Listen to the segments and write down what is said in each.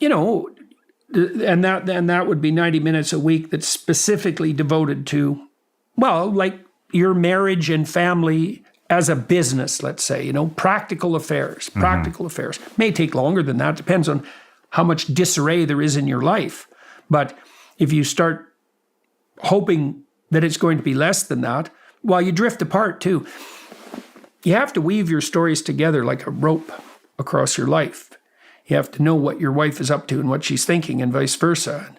you know, and that would be 90 minutes a week that's specifically devoted to, well, like your marriage and family as a business, let's say, you know, practical affairs. May take longer than that. Depends on how much disarray there is in your life. But if you start hoping that it's going to be less than that, well, you drift apart too. You have to weave your stories together like a rope across your life. You have to know what your wife is up to and what she's thinking and vice versa.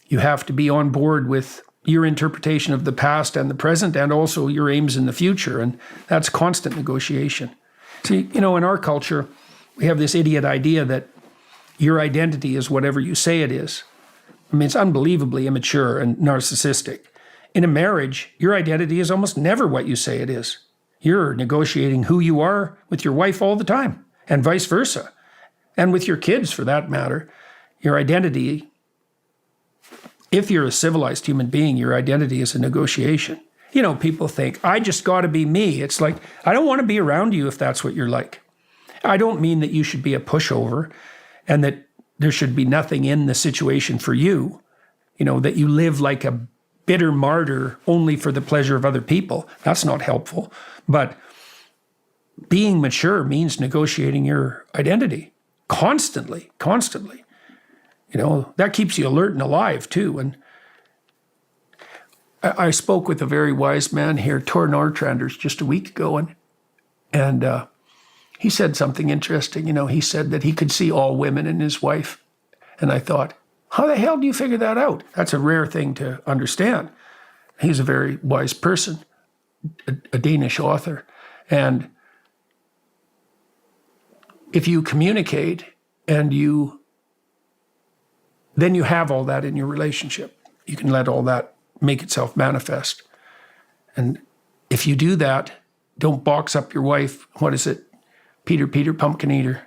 You have to be on board with your interpretation of the past and the present and also your aims in the future. And that's constant negotiation. See, you know, in our culture, we have this idiot idea that your identity is whatever you say it is. I mean, it's unbelievably immature and narcissistic. In a marriage, your identity is almost never what you say it is. You're negotiating who you are with your wife all the time, and vice versa. And with your kids, for that matter. Your identity, if you're a civilized human being, your identity is a negotiation. You know, people think, I just got to be me. It's like, I don't want to be around you if that's what you're like. I don't mean that you should be a pushover and that there should be nothing in the situation for you, you know, that you live like a bitter martyr only for the pleasure of other people. That's not helpful. But being mature means negotiating your identity constantly. You know, that keeps you alert and alive too. And I spoke with a very wise man here, Tor Nortranders, just a week ago, and he said something interesting. You know, he said that he could see all women in his wife. And I thought, how the hell do you figure that out? That's a rare thing to understand. He's a very wise person, a Danish author. And if you communicate and then you have all that in your relationship. You can let all that make itself manifest. And if you do that, don't box up your wife. What is it? Peter, pumpkin eater.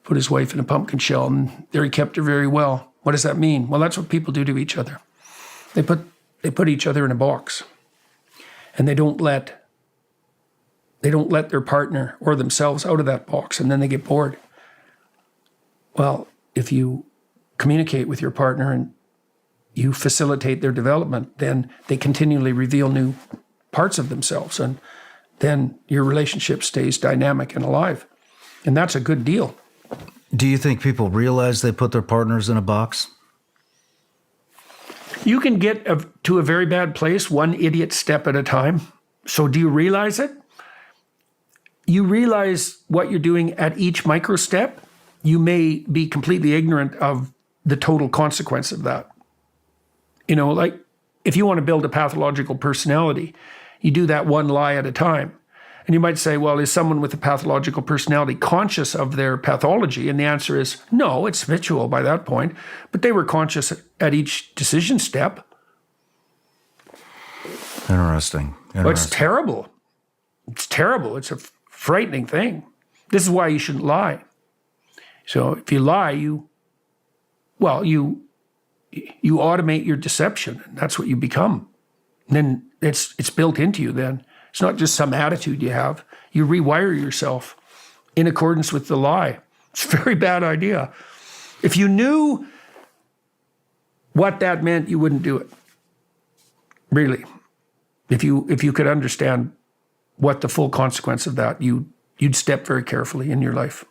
Put his wife in a pumpkin shell, and there he kept her very well. What does that mean? Well, that's what people do to each other. They put each other in a box, and they don't let their partner or themselves out of that box, and then they get bored. Well, if you communicate with your partner and you facilitate their development, then they continually reveal new parts of themselves, and then your relationship stays dynamic and alive. And that's a good deal. Do you think people realize they put their partners in a box? You can get to a very bad place one idiot step at a time. So do you realize it? You realize what you're doing at each micro step. You may be completely ignorant of the total consequence of that. You know, like if you want to build a pathological personality, you do that one lie at a time. And you might say, well, is someone with a pathological personality conscious of their pathology? And the answer is no, it's habitual by that point. But they were conscious at each decision step. Interesting. Well, it's terrible. It's terrible. It's a frightening thing. This is why you shouldn't lie. So if you lie, you automate your deception. And that's what you become. And then it's built into you then. It's not just some attitude you have. You rewire yourself in accordance with the lie. It's a very bad idea. If you knew what that meant, you wouldn't do it. Really. If you could understand what the full consequence of that, you'd step very carefully in your life.